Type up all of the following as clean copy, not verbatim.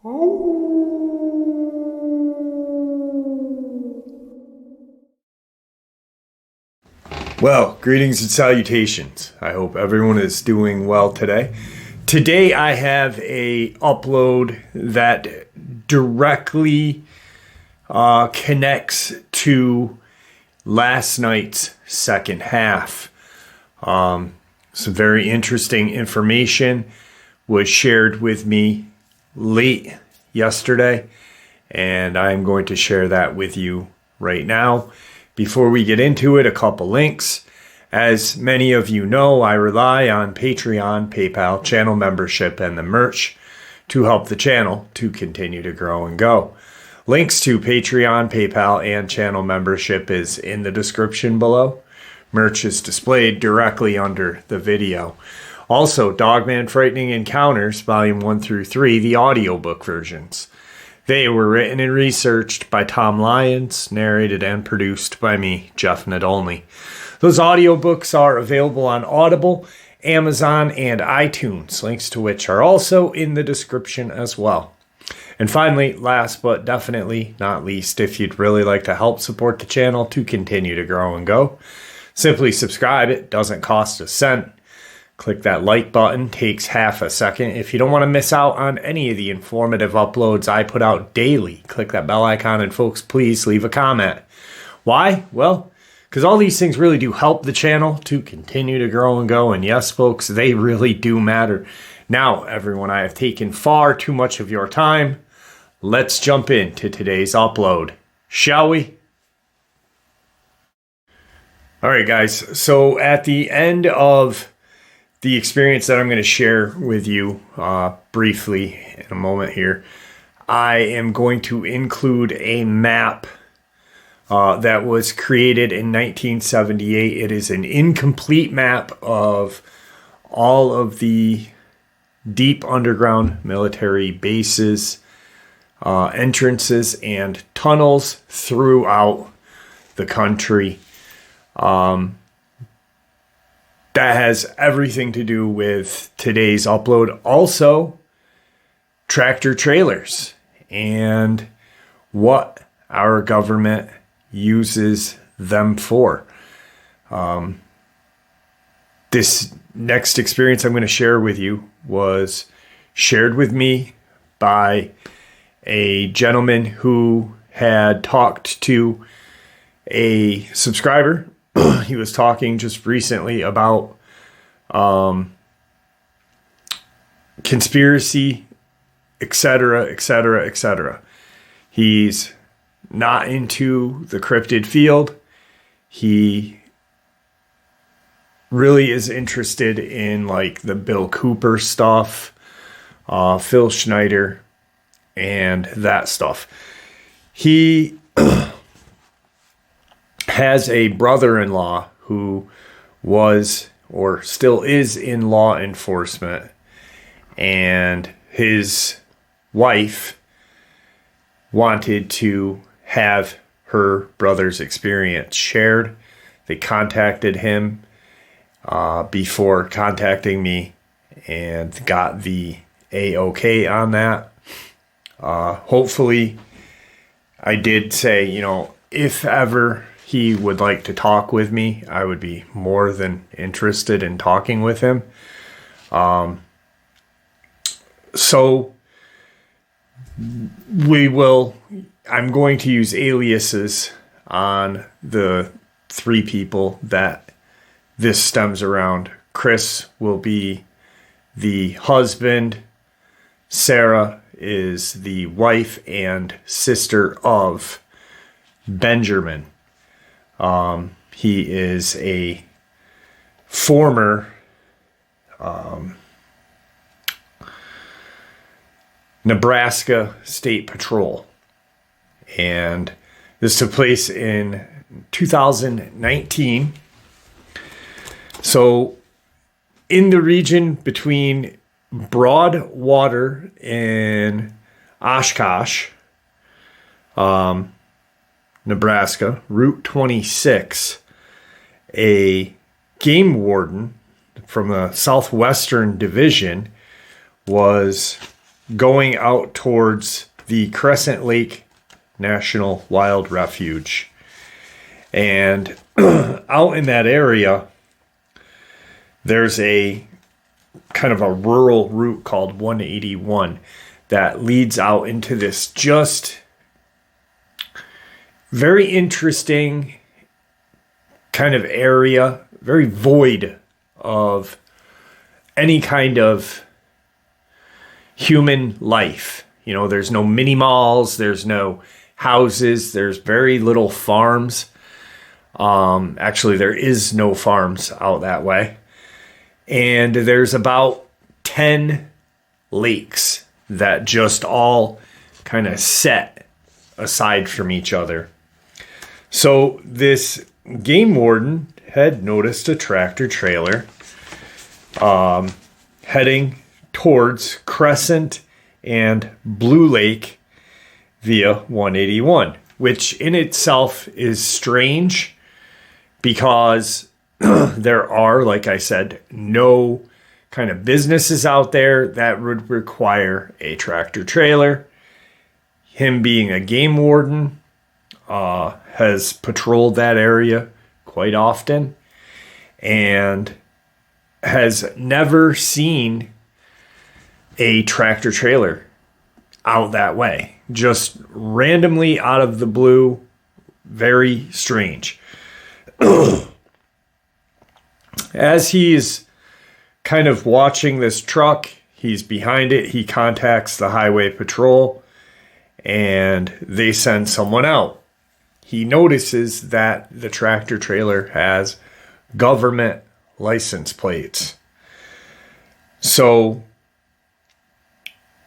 Well, greetings and salutations. I hope everyone is doing well today. Today I have a upload that directly connects to last night's second half. Some very interesting information was shared with me late yesterday, and I'm going to share that with you right now. Before we get into it, a couple links. As many of you know, I rely on Patreon, PayPal, channel membership, and the merch to help the channel to continue to grow and go. Links to Patreon, PayPal, and channel membership is in the description below. Merch is displayed directly under the video. Also, Dogman Frightening Encounters, Volume 1 through 3, the audiobook versions. They were written and researched by Tom Lyons, narrated and produced by me, Jeff Nadolny. Those audiobooks are available on Audible, Amazon, and iTunes, links to which are also in the description as well. And finally, last but definitely not least, if you'd really like to help support the channel to continue to grow and go, simply subscribe. It doesn't cost a cent. Click that like button, takes half a second. If you don't want to miss out on any of the informative uploads I put out daily, click that bell icon, and folks, please leave a comment. Why? Well, because all these things really do help the channel to continue to grow and go, and yes, folks, they really do matter. Now, everyone, I have taken far too much of your time. Let's jump into today's upload, shall we? All right, guys, so at the end of the experience that I'm going to share with you briefly in a moment here, I am going to include a map that was created in 1978. It is an incomplete map of all of the deep underground military bases, entrances, and tunnels throughout the country. That has everything to do with today's upload. Also, tractor trailers and what our government uses them for. This next experience I'm going to share with you was shared with me by a gentleman who had talked to a subscriber. He was talking just recently about conspiracy, etc., etc., etc. He's not into the cryptid field. He really is interested in like the Bill Cooper stuff, Phil Schneider, and that stuff. He has a brother-in-law who was or still is in law enforcement, and his wife wanted to have her brother's experience shared. They contacted him before contacting me and got the A-OK on that. Hopefully, I did say, if ever he would like to talk with me, I would be more than interested in talking with him. So I'm going to use aliases on the three people that this stems around. Chris will be the husband. Sarah is the wife and sister of Benjamin. He is a former Nebraska State Patrol, and this took place in 2019. So in the region between Broadwater and Oshkosh, Nebraska, Route 26, a game warden from the Southwestern Division was going out towards the Crescent Lake National Wild Refuge. And out in that area, there's a kind of a rural route called 181 that leads out into this just very interesting kind of area, very void of any kind of human life. You know, there's no mini malls, there's no houses, there's very little farms. Actually, there is no farms out that way. And there's about 10 lakes that just all kind of set aside from each other. So this game warden had noticed a tractor trailer heading towards Crescent and Blue Lake via 181, which in itself is strange because there are, like I said, no kind of businesses out there that would require a tractor trailer. Him being a game warden has patrolled that area quite often and has never seen a tractor trailer out that way. Just randomly out of the blue. Very strange. As he's kind of watching this truck, he's behind it, he contacts the highway patrol and they send someone out. He notices that the tractor trailer has government license plates. So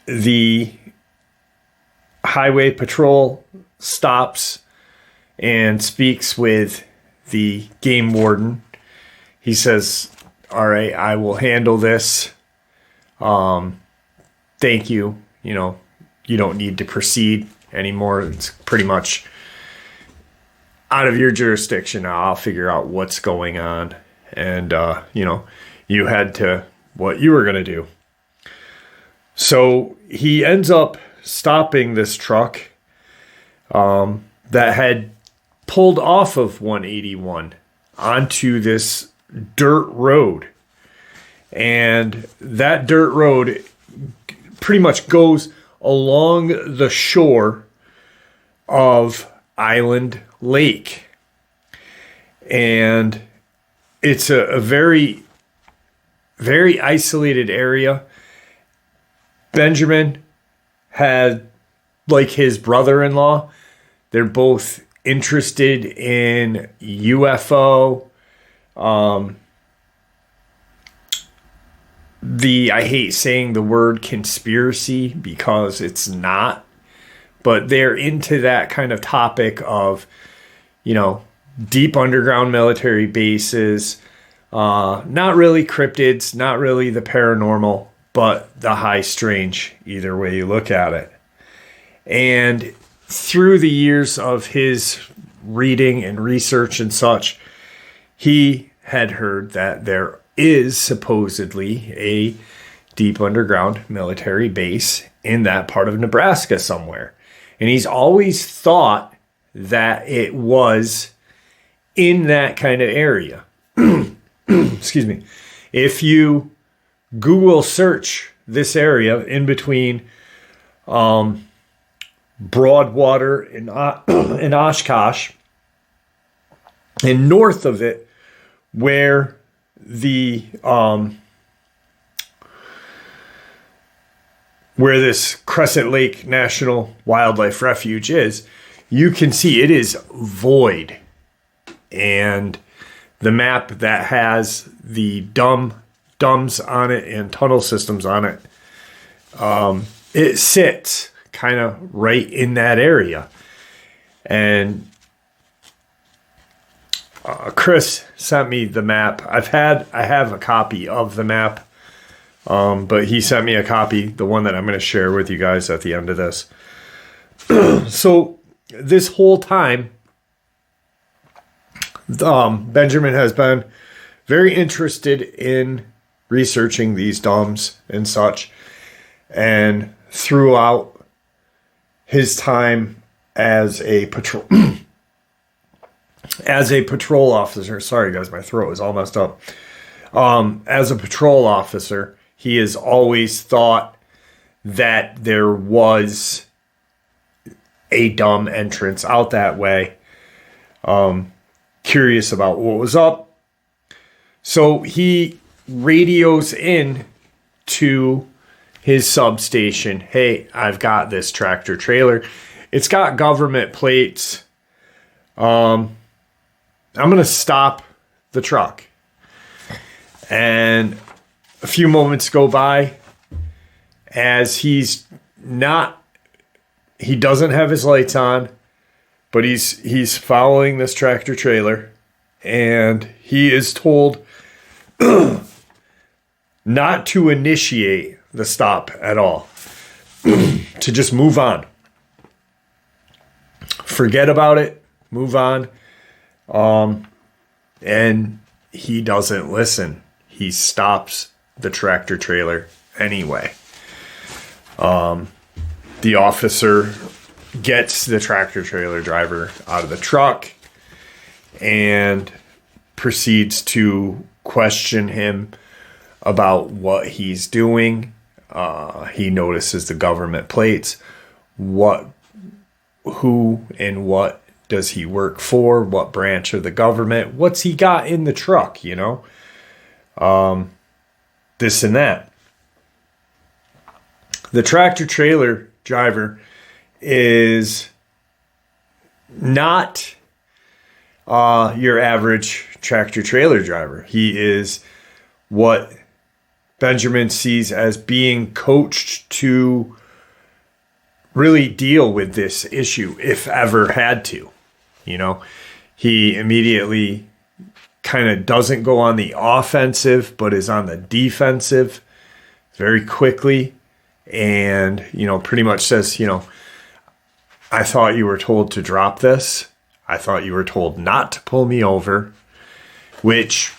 the highway patrol stops and speaks with the game warden. He says, all right, I will handle this. Thank you. You know, you don't need to proceed anymore. It's pretty much out of your jurisdiction now. I'll figure out what's going on. And, you know, you head to what you were going to do. So he ends up stopping this truck that had pulled off of 181 onto this dirt road. And that dirt road pretty much goes along the shore of Island Lake. And it's a very, very isolated area. Benjamin had, like his brother-in-law, they're both interested in UFO. I hate saying the word conspiracy because it's not, but they're into that kind of topic of, you know, deep underground military bases, not really cryptids, not really the paranormal, but the high strange, either way you look at it. And through the years of his reading and research and such, he had heard that there is supposedly a deep underground military base in that part of Nebraska somewhere. And he's always thought that it was in that kind of area. Excuse me. If you Google search this area in between Broadwater and Oshkosh, and north of it, where where this Crescent Lake National Wildlife Refuge is, you can see it is void. And the map that has the DUMBs on it and tunnel systems on it, it sits kind of right in that area. And Chris sent me the map. I have a copy of the map, but he sent me a copy, the one that I'm going to share with you guys at the end of this. So this whole time, Benjamin has been very interested in researching these DUMBs and such. And throughout his time as a patrol officer. Sorry guys, my throat is all messed up. As a patrol officer, he has always thought that there was a dumb entrance out that way. Curious about what was up. So he radios in to his substation. Hey, I've got this tractor trailer. It's got government plates. I'm going to stop the truck. And a few moments go by as he doesn't have his lights on, but he's following this tractor trailer, and he is told not to initiate the stop at all, to just move on. Forget about it, move on. And he doesn't listen. He stops the tractor trailer anyway. The officer gets the tractor trailer driver out of the truck and proceeds to question him about what he's doing. He notices the government plates. Who and what does he work for? What branch of the government? What's he got in the truck, this and that. The tractor trailer driver is not your average tractor trailer driver. He is what Benjamin sees as being coached to really deal with this issue, if ever had to. He immediately kind of doesn't go on the offensive, but is on the defensive very quickly. And, pretty much says, I thought you were told to drop this. I thought you were told not to pull me over, which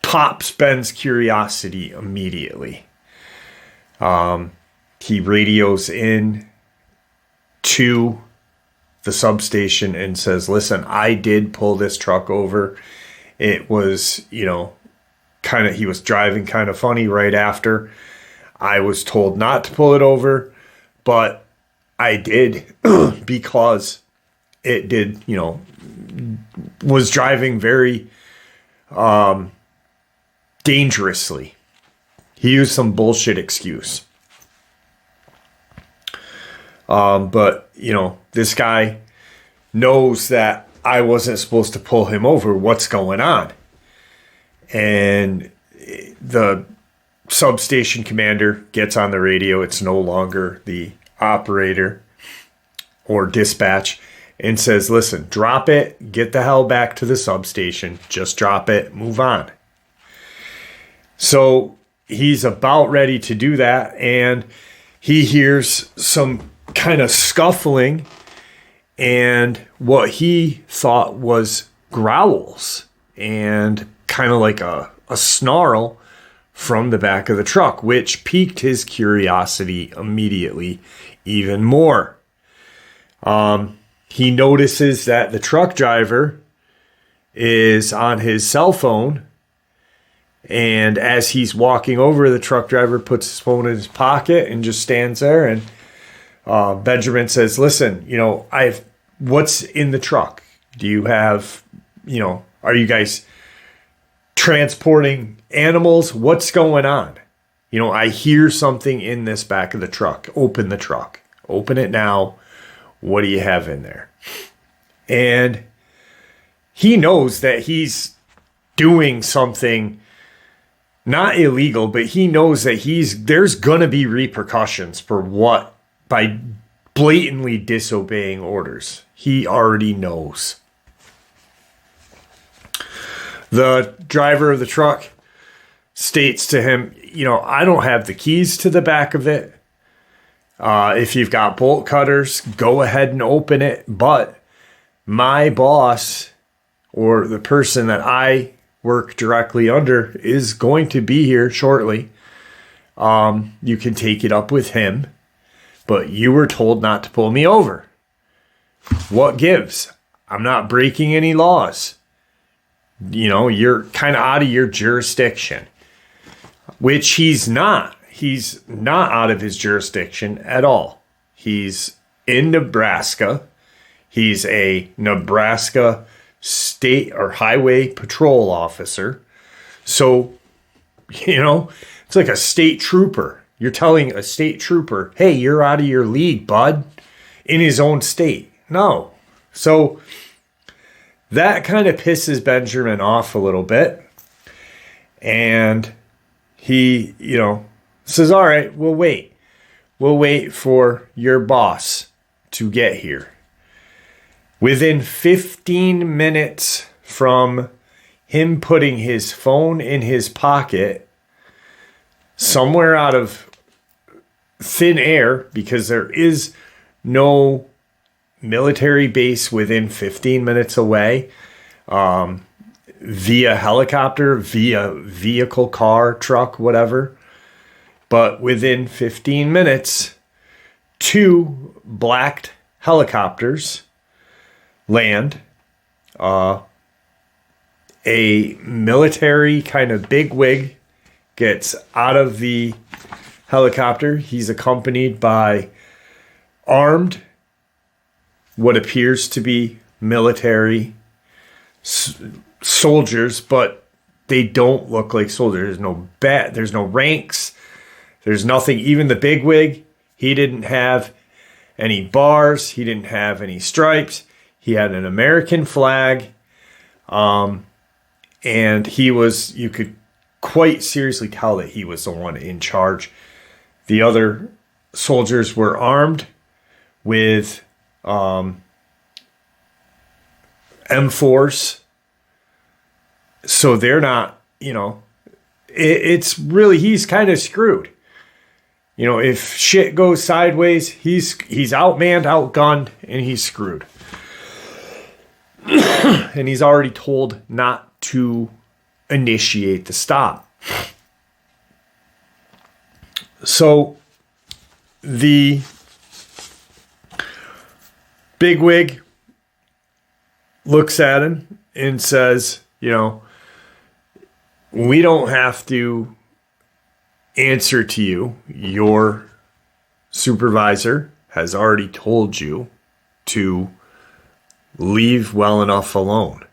pops Ben's curiosity immediately. He radios in to the substation and says, listen, I did pull this truck over. It was, he was driving kind of funny right after. I was told not to pull it over, but I did because it did, was driving very dangerously. He used some bullshit excuse. But, this guy knows that I wasn't supposed to pull him over. What's going on? And the substation commander gets on the radio. It's no longer the operator or dispatch, and says, listen, drop it. Get the hell back to the substation. Just drop it. Move on. So he's about ready to do that, and he hears some kind of scuffling and what he thought was growls and kind of like a snarl from the back of the truck, which piqued his curiosity immediately even more. He notices that the truck driver is on his cell phone, and as he's walking over, the truck driver puts his phone in his pocket and just stands there. And Benjamin says, listen, what's in the truck? Do you have, are you guys transporting animals? What's going on? I hear something in this back of the truck. Open the truck. Open it now. What do you have in there? And he knows that he's doing something not illegal, but he knows that there's going to be repercussions for what, by blatantly disobeying orders. He already knows. The driver of the truck states to him, I don't have the keys to the back of it. If you've got bolt cutters, go ahead and open it. But my boss, or the person that I work directly under, is going to be here shortly. you can take it up with him, but you were told not to pull me over. What gives? I'm not breaking any laws. You're kind of out of your jurisdiction, which he's not. He's not out of his jurisdiction at all. He's in Nebraska. He's a Nebraska state or highway patrol officer. So, it's like a state trooper. You're telling a state trooper, hey, you're out of your league, bud, in his own state. No. So that kind of pisses Benjamin off a little bit. And he, says, all right, we'll wait. We'll wait for your boss to get here. Within 15 minutes from him putting his phone in his pocket, somewhere out of thin air, because there is no military base within 15 minutes away, via helicopter, via vehicle, car, truck, whatever. But within 15 minutes, 2 blacked helicopters land. A military kind of bigwig gets out of the helicopter. He's accompanied by armed, what appears to be military soldiers, but they don't look like soldiers. There's no ranks. There's nothing. Even the bigwig, he didn't have any bars. He didn't have any stripes. He had an American flag. And you could quite seriously tell that he was the one in charge. The other soldiers were armed with M4s. So they're not, it's really, he's kind of screwed. If shit goes sideways, he's outmanned, outgunned, and he's screwed. And he's already told not to initiate the stop. So the bigwig looks at him and says, we don't have to answer to you. Your supervisor has already told you to leave well enough alone.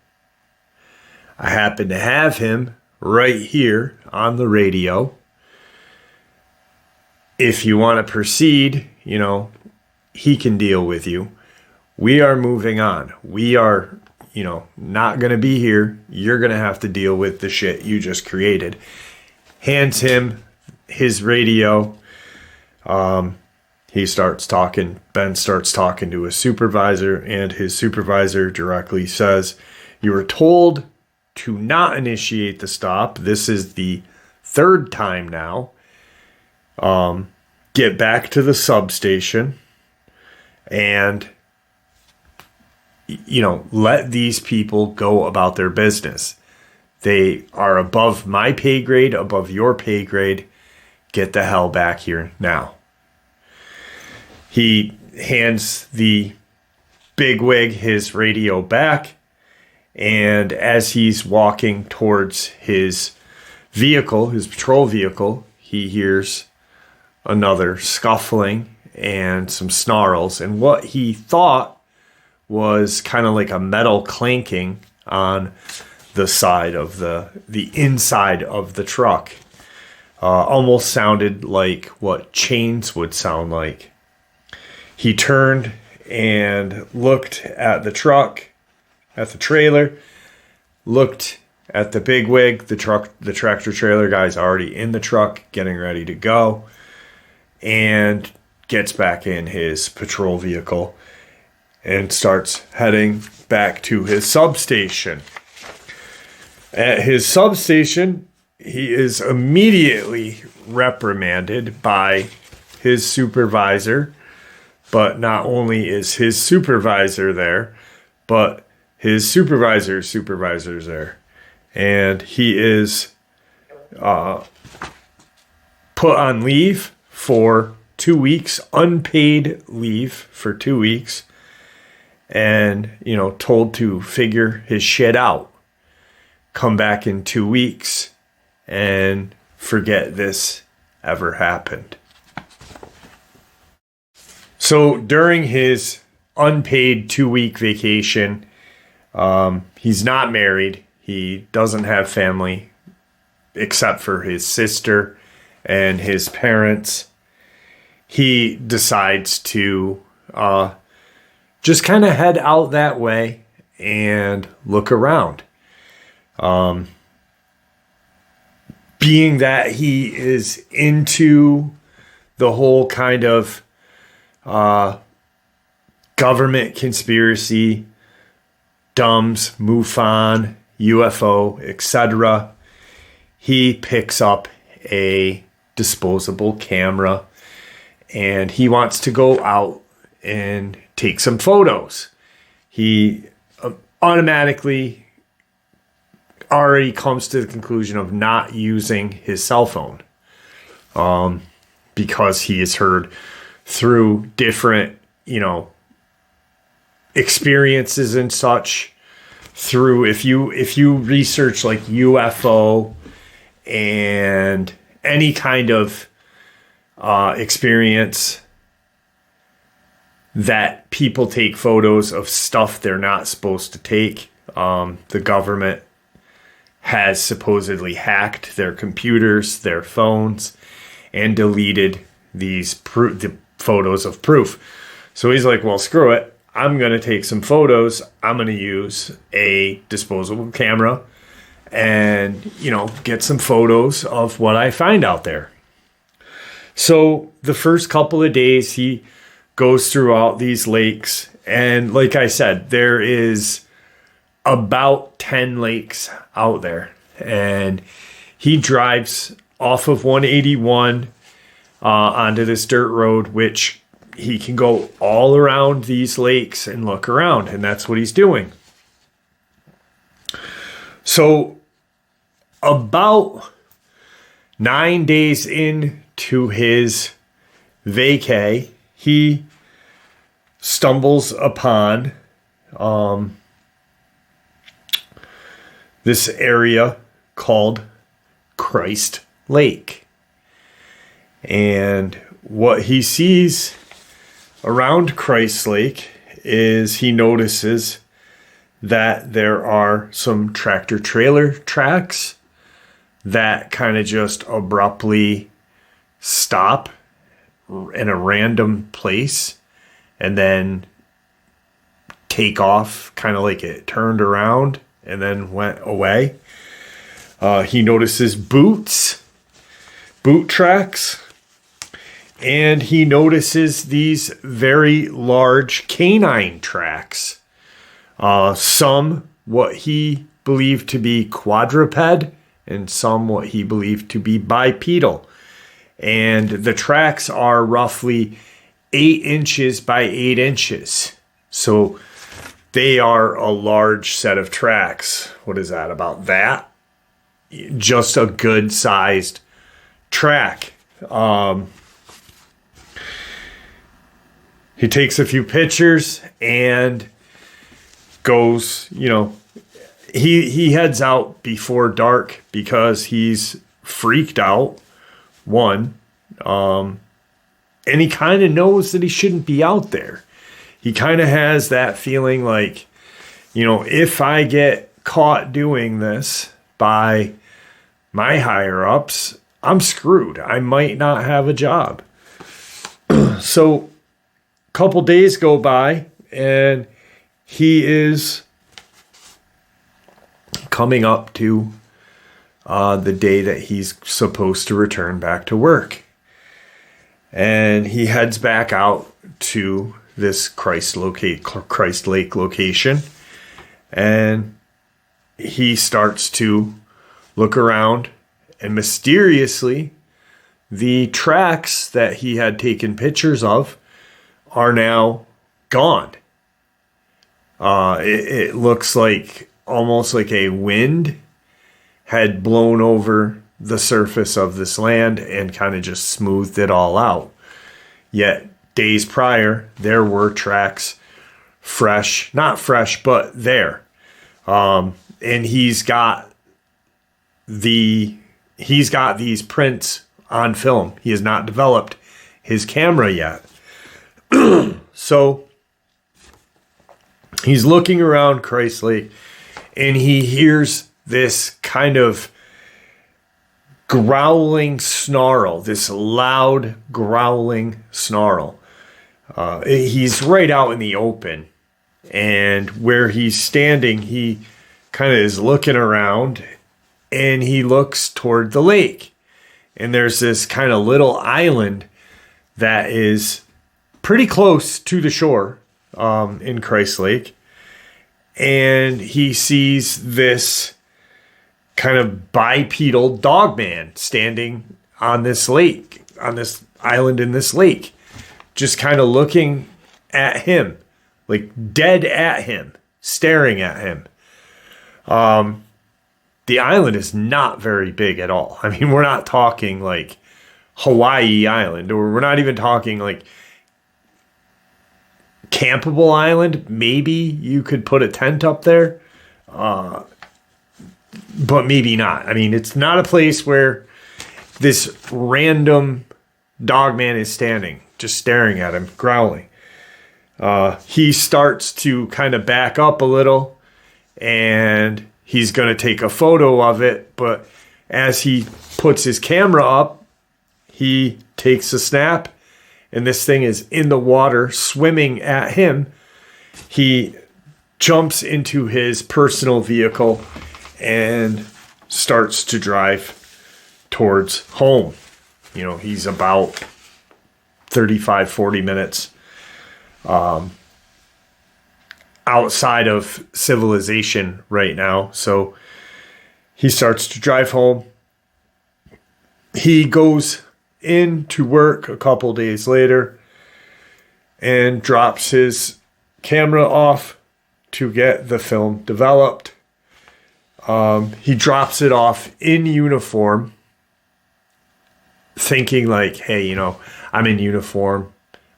I happen to have him right here on the radio. If you want to proceed, he can deal with you. We are moving on. We are, not going to be here. You're going to have to deal with the shit you just created. Hands him his radio. He starts talking. Ben starts talking to his supervisor, and his supervisor directly says, you were told to not initiate the stop. This is the 3rd time now. Get back to the substation and, let these people go about their business. They are above my pay grade, above your pay grade. Get the hell back here now. He hands the bigwig his radio back, and as he's walking towards his vehicle, his patrol vehicle, he hears another scuffling and some snarls, and what he thought was kind of like a metal clanking on the side of the inside of the truck. Almost sounded like what chains would sound like. He turned and looked at the truck, at the trailer, looked at the bigwig. The tractor trailer guy's already in the truck, getting ready to go, and gets back in his patrol vehicle and starts heading back to his substation. At his substation, he is immediately reprimanded by his supervisor. But not only is his supervisor there, but his supervisor's there. And he is put on leave for 2 weeks, unpaid leave for 2 weeks, and, told to figure his shit out. Come back in 2 weeks and forget this ever happened. So during his unpaid 2-week vacation, he's not married. He doesn't have family except for his sister and his parents. He decides to just kind of head out that way and look around. Being that he is into the whole kind of government conspiracy, D.U.M.B, MUFON, UFO, etc., he picks up a disposable camera and he wants to go out and take some photos. He automatically already comes to the conclusion of not using his cell phone because he has heard through different, experiences and such. Through if you research like UFO and any kind of experience that people take photos of stuff they're not supposed to take. The government has supposedly hacked their computers, their phones, and deleted the photos of proof. So he's like, well, screw it. I'm going to take some photos. I'm going to use a disposable camera and, get some photos of what I find out there. So the first couple of days, he goes throughout these lakes. And like I said, there is about 10 lakes out there. And he drives off of 181 onto this dirt road, which he can go all around these lakes and look around. And that's what he's doing. So about 9 days into his vacay, he stumbles upon this area called Christ Lake. And what he sees around Christ Lake is he notices that there are some tractor trailer tracks that kind of just abruptly stop in a random place and then take off, kind of like it turned around and then went away. He notices boot tracks, and he notices these very large canine tracks. Some what he believed to be quadruped and some what he believed to be bipedal. And the tracks are roughly 8 inches by 8 inches. So they are a large set of tracks. What is that? About that? Just a good sized track. He takes a few pictures and goes, he heads out before dark because he's freaked out, one, and he kind of knows that he shouldn't be out there. He kind of has that feeling like, if I get caught doing this by my higher ups, I'm screwed. I might not have a job. So a couple days go by and he is coming up to the day that he's supposed to return back to work. And he heads back out to this Christ Lake location. And he starts to look around, and mysteriously, the tracks that he had taken pictures of are now gone. It looks like almost like a wind had blown over the surface of this land and kind of just smoothed it all out. Yet days prior, there were tracks fresh, not fresh, but there. And he's got these prints on film. He has not developed his camera yet. So he's looking around Christ Lake and he hears this kind of growling snarl, this loud growling snarl. He's right out in the open, and where he's standing, he kind of is looking around and he looks toward the lake. And there's this kind of little island that is pretty close to the shore in Christ Lake. And he sees this kind of bipedal Dogman standing on this lake, on this island in this lake, just kind of looking at him, like dead at him, staring at him. The island is not very big at all. I mean, we're not talking like Hawaii Island, or we're not even talking like campable island. Maybe you could put a tent up there, but maybe not. I mean, it's not a place where this random Dogman is standing, just staring at him, growling. He starts to kind of back up a little, and he's going to take a photo of it, but as he puts his camera up, he takes a snap, and this thing is in the water, swimming at him. He jumps into his personal vehicle and starts to drive towards home. You know, he's about 35, 40 minutes outside of civilization right now. So he starts to drive home. He goes into work a couple days later and drops his camera off to get the film developed. He drops it off in uniform, thinking like, hey, you know, I'm in uniform.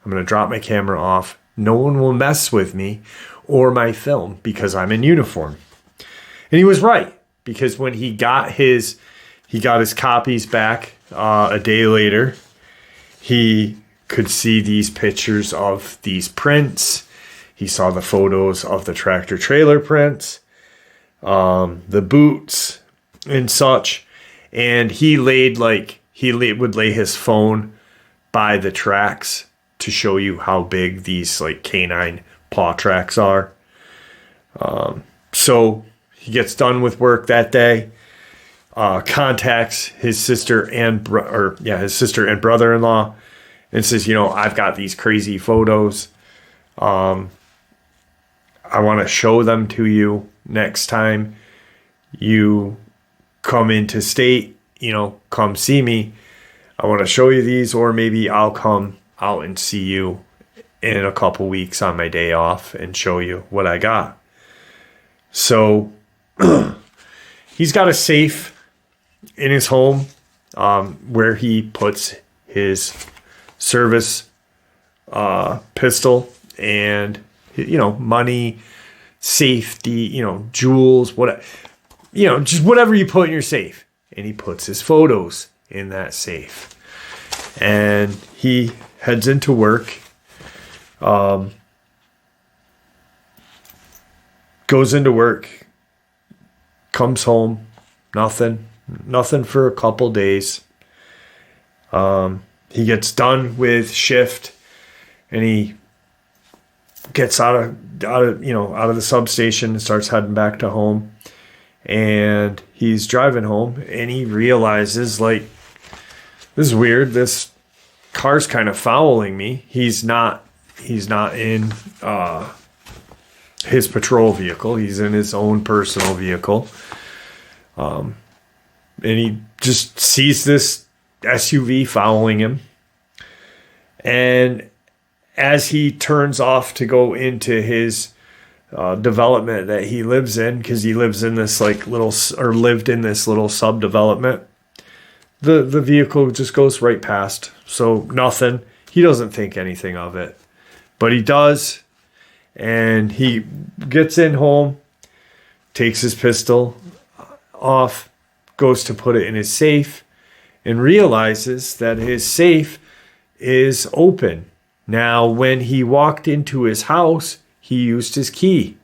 I'm going to drop my camera off. No one will mess with me or my film because I'm in uniform. And he was right, because when he got his copies back a day later, he could see these pictures of these prints. He saw the photos of the tractor trailer prints, the boots and such. And he would lay his phone by the tracks to show you how big these like canine paw tracks are. So he gets done with work that day, contacts his sister and brother-in-law, and says, you know, I've got these crazy photos. I want to show them to you next time you come into state, you know, come see me. I want to show you these, or maybe I'll come out and see you in a couple weeks on my day off and show you what I got. So he's got a safe in his home where he puts his service pistol and, you know, money, safety, you know, jewels, what, you know, just whatever you put in your safe. And he puts his photos in that safe. And he heads into work, goes into work, comes home, nothing for a couple days. He gets done with shift, and he gets out of the substation and starts heading back to home. And he's driving home, and he realizes, like, this is weird. This car's kind of fouling me. He's not in his patrol vehicle. He's in his own personal vehicle. And he just sees this SUV following him. And as he turns off to go into his development that he lives in, because he lives in this lived in this little subdevelopment, the vehicle just goes right past. So nothing. He doesn't think anything of it. But he does. And he gets in home, takes his pistol off, goes to put it in his safe, and realizes that his safe is open. Now, when he walked into his house, he used his key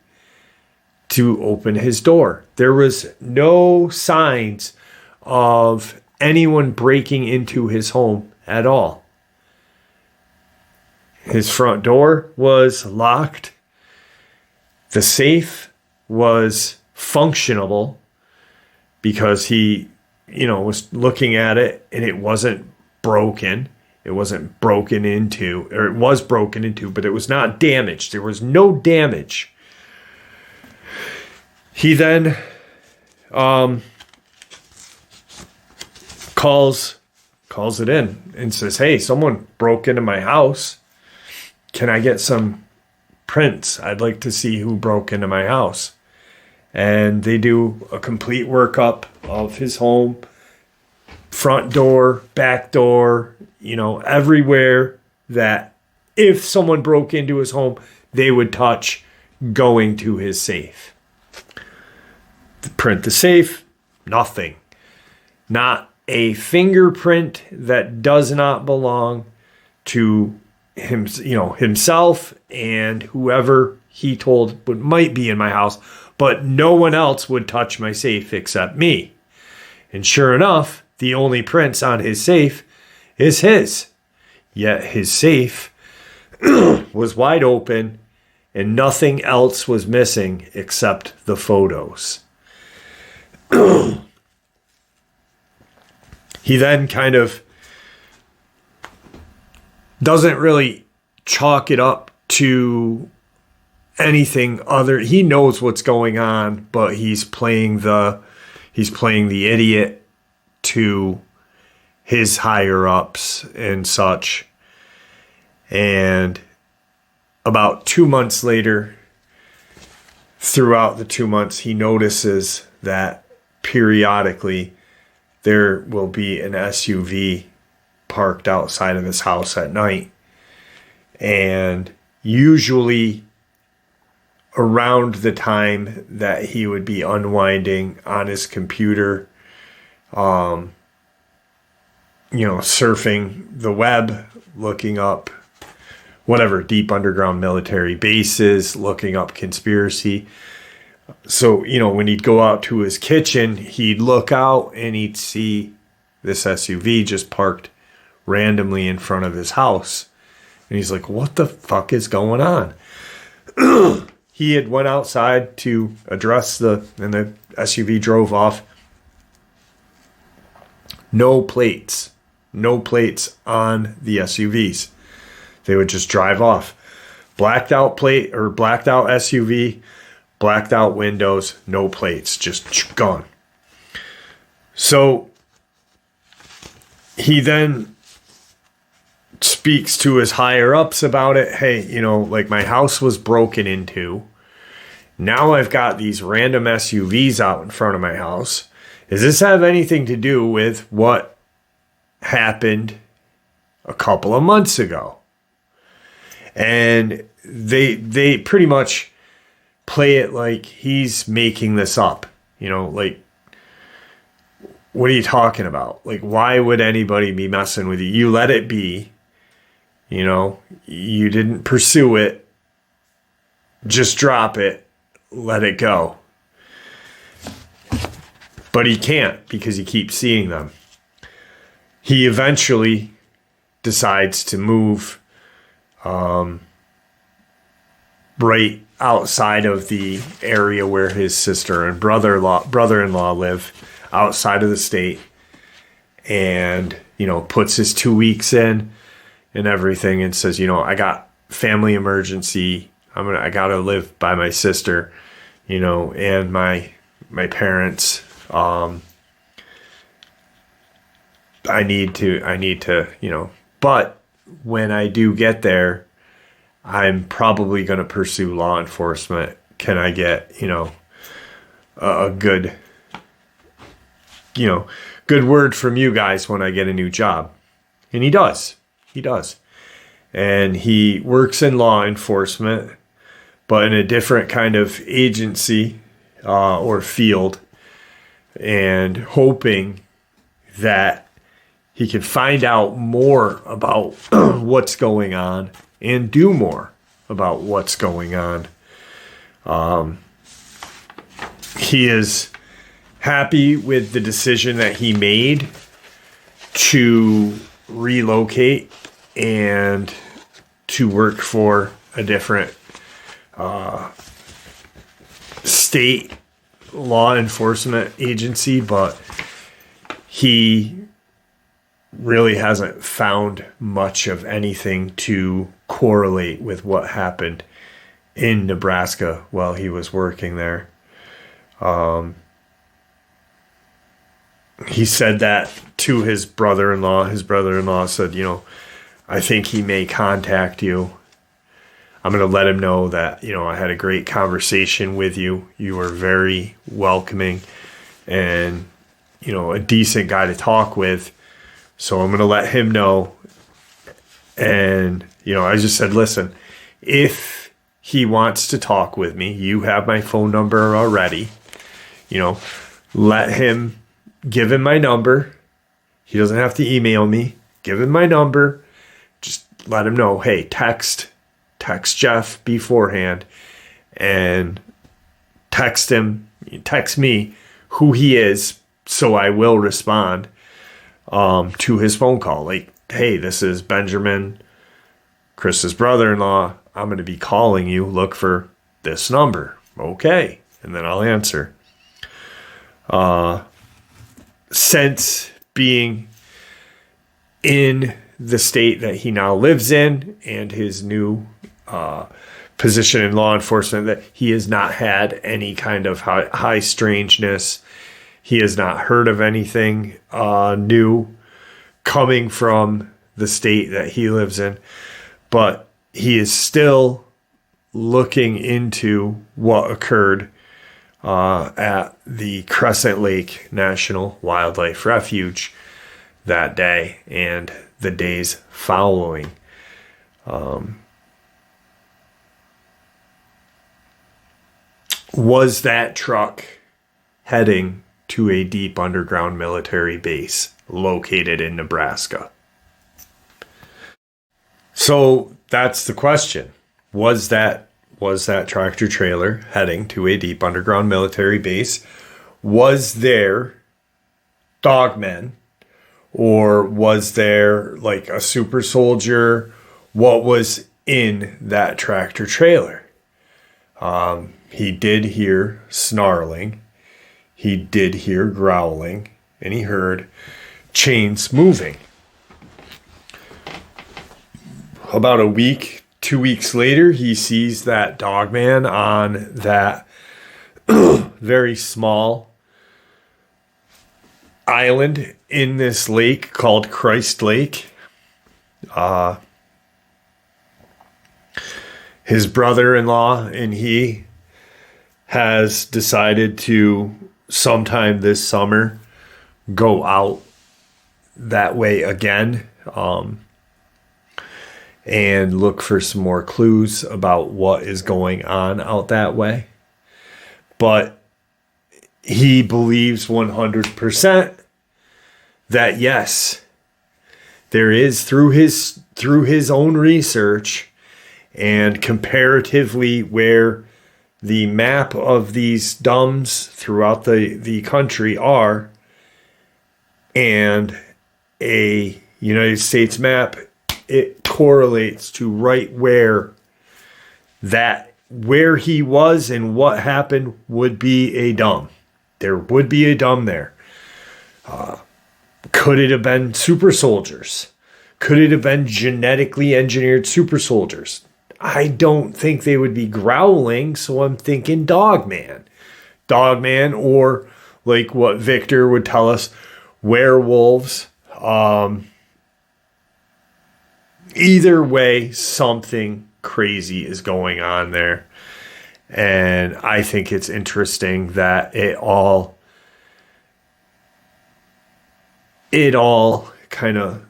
to open his door. There was no signs of anyone breaking into his home at all. His front door was locked. The safe was functionable because he, was looking at it and it wasn't broken. It wasn't broken into, or it was broken into, but it was not damaged. There was no damage. He then calls it in and says, "Hey, someone broke into my house. Can I get some prints? I'd like to see who broke into my house." And they do a complete workup of his home, front door, back door, everywhere that if someone broke into his home, they would touch going to his safe. Print the safe, nothing. Not a fingerprint that does not belong to him, himself and whoever he told might be in my house, but no one else would touch my safe except me. And sure enough, the only prints on his safe is his. Yet his safe was wide open and nothing else was missing except the photos. He then kind of doesn't really chalk it up to anything other. He knows what's going on, but he's playing the idiot to his higher ups and such. And about 2 months later, throughout the 2 months, he notices that periodically there will be an SUV parked outside of his house at night. And usually around the time that he would be unwinding on his computer, surfing the web, looking up whatever, deep underground military bases, looking up conspiracy. So, when he'd go out to his kitchen, he'd look out and he'd see this SUV just parked randomly in front of his house. And he's like, what the fuck is going on? He had went outside to address and the SUV drove off. No plates on the SUVs. They would just drive off. Blacked out plate or blacked out SUV, blacked out windows, no plates, just gone. So he then speaks to his higher ups about it. Hey, my house was broken into. Now I've got these random SUVs out in front of my house. Does this have anything to do with what happened a couple of months ago? And they pretty much play it like he's making this up. What are you talking about? Like, why would anybody be messing with you? You let it be. You didn't pursue it. Just drop it. Let it go. But he can't because he keeps seeing them. He eventually decides to move right outside of the area where his sister and brother-in-law live, outside of the state, and puts his 2 weeks in and everything, and says, I got family emergency. I gotta live by my sister, and my parents. I need to, but when I do get there, I'm probably going to pursue law enforcement. Can I get, a good, good word from you guys when I get a new job. And he does. He does. And he works in law enforcement, but in a different kind of agency or field, and hoping that he can find out more about what's going on and do more about what's going on. He is happy with the decision that he made to relocate and to work for a different state law enforcement agency, but he really hasn't found much of anything to correlate with what happened in Nebraska while he was working there. He said that to his brother-in-law. His brother-in-law said, I think he may contact you. I'm going to let him know that, I had a great conversation with you. You were very welcoming and, a decent guy to talk with. So I'm going to let him know. And, I just said, listen, if he wants to talk with me, you have my phone number already. Let him, give him my number. He doesn't have to email me. Give him my number. Just let him know, hey, text Jeff beforehand and text me who he is, so I will respond to his phone call. Like, hey, this is Benjamin, Chris's brother-in-law. I'm going to be calling you. Look for this number. Okay. And then I'll answer. Since being in the state that he now lives in and his new position in law enforcement, that he has not had any kind of high strangeness. He has not heard of anything new coming from the state that he lives in, but he is still looking into what occurred at the Crescent Lake National Wildlife Refuge that day and the days following. Was that truck heading to a deep underground military base located in Nebraska? So that's the question. Was that tractor trailer heading to a deep underground military base? Was there dogmen, or was there like a super soldier? What was in that tractor trailer? He did hear snarling. He did hear growling, and he heard chains moving. About a week, 2 weeks later, he sees that Dogman on that very small island in this lake called Christ Lake. His brother-in-law and he has decided to sometime this summer go out that way again and look for some more clues about what is going on out that way. But he believes 100% that yes, there is, through his own research and comparatively where the map of these D.U.M.Bs throughout the country are, and a United States map, it correlates to right where he was and what happened would be a D.U.M.B. There would be a D.U.M.B. there. Could it have been super soldiers? Could it have been genetically engineered super soldiers? I don't think they would be growling, so I'm thinking Dogman. Dogman, or like what Victor would tell us, werewolves. Either way, something crazy is going on there. And I think it's interesting that it all it all kind of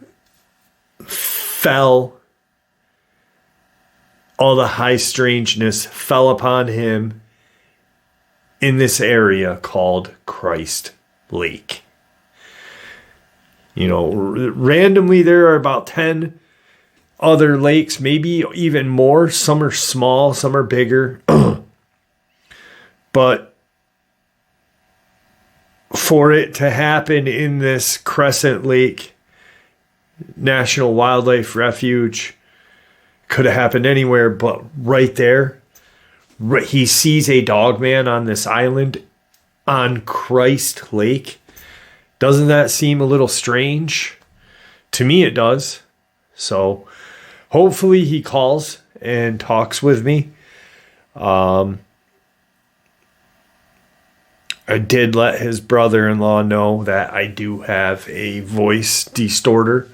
fell. All the high strangeness fell upon him in this area called Christ Lake. You know, randomly there are about 10 other lakes, maybe even more. Some are small, some are bigger. But for it to happen in this Crescent Lake National Wildlife Refuge, could have happened anywhere, but right there, he sees a dogman on this island on Christ Lake. Doesn't that seem a little strange? To me, it does. So hopefully he calls and talks with me. I did let his brother-in-law know that I do have a voice distorter.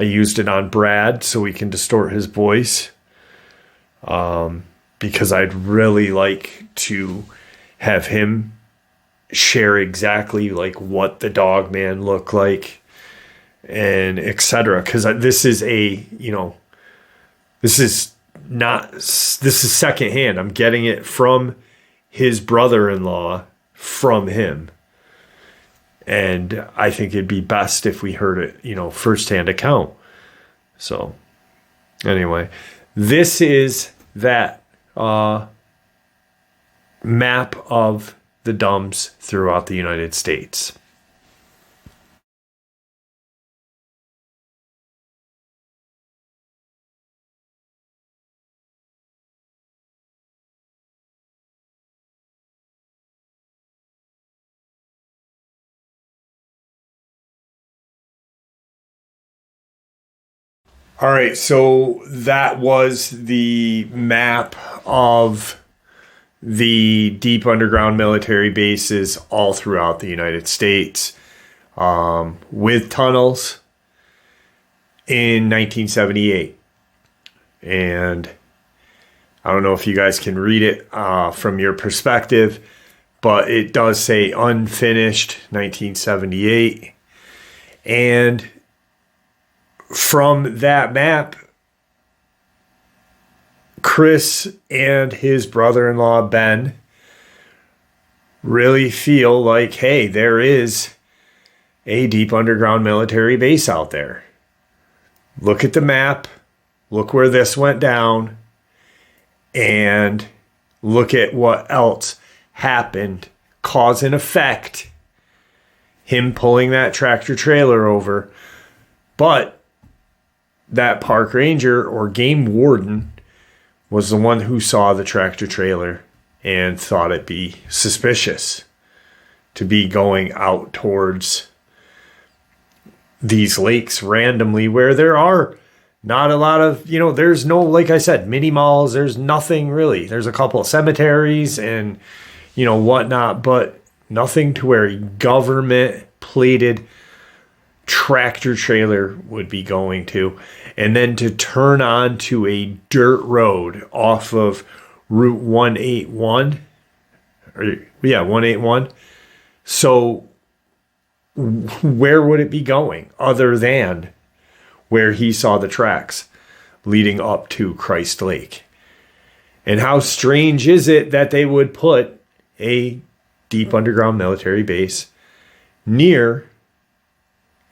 I used it on Brad so we can distort his voice. Because I'd really like to have him share exactly like what the dogman looked like and etc. Because this is this is secondhand. I'm getting it from his brother-in-law from him. And I think it'd be best if we heard it, firsthand account. So anyway, this is that map of the D.U.M.Bs throughout the United States. All right, so that was the map of the deep underground military bases all throughout the United States, with tunnels in 1978. And I don't know if you guys can read it from your perspective, but it does say unfinished 1978. And from that map, Chris and his brother-in-law, Ben, really feel like, hey, there is a deep underground military base out there. Look at the map. Look where this went down. And look at what else happened. Cause and effect. Him pulling that tractor trailer over. But that park ranger or game warden was the one who saw the tractor trailer and thought it be suspicious to be going out towards these lakes randomly where there are not a lot of, there's no, like I said, mini malls. There's nothing really. There's a couple of cemeteries and, whatnot, but nothing to where a government plated tractor trailer would be going to. And then to turn on to a dirt road off of Route 181. 181. So where would it be going other than where he saw the tracks leading up to Christ Lake? And how strange is it that they would put a deep underground military base near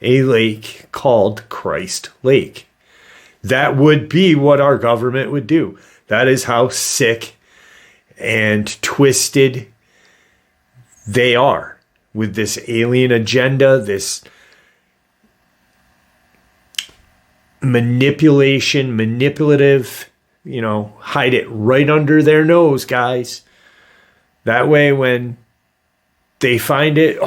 a lake called Christ Lake? That would be what our government would do. That is how sick and twisted they are with this alien agenda, this manipulative, hide it right under their nose, guys. That way when they find it,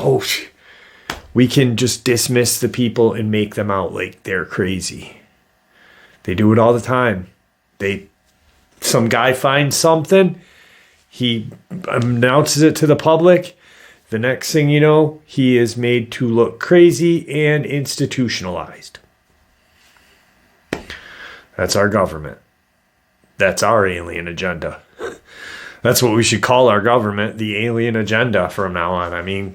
we can just dismiss the people and make them out like they're crazy. They do it all the time. Some guy finds something, he announces it to the public. The next thing you know, he is made to look crazy and institutionalized. That's our government. That's our alien agenda. That's what we should call our government, the alien agenda from now on. I mean,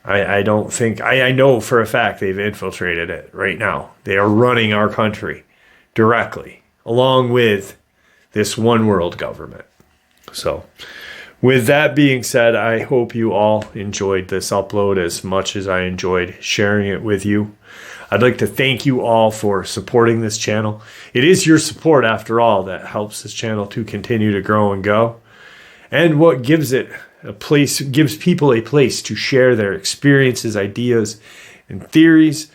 I don't think, I know for a fact they've infiltrated it right now. They are running our country directly, along with this one world government. So with that being said, I hope you all enjoyed this upload as much as I enjoyed sharing it with you. I'd like to thank you all for supporting this channel. It is your support, after all, that helps this channel to continue to grow and go. And what gives it a place, gives people a place to share their experiences, ideas, and theories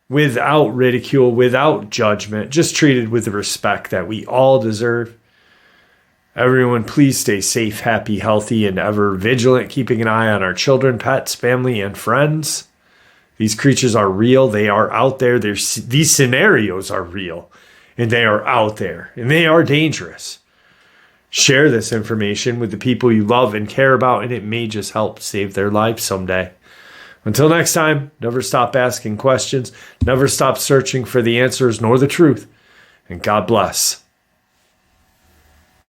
without ridicule, without judgment, just treated with the respect that we all deserve. Everyone, please stay safe, happy, healthy, and ever vigilant, keeping an eye on our children, pets, family, and friends. These creatures are real. They are out there. These scenarios are real, and they are out there, and they are dangerous. Share this information with the people you love and care about, and it may just help save their lives someday. Until next time, never stop asking questions, never stop searching for the answers nor the truth, and God bless.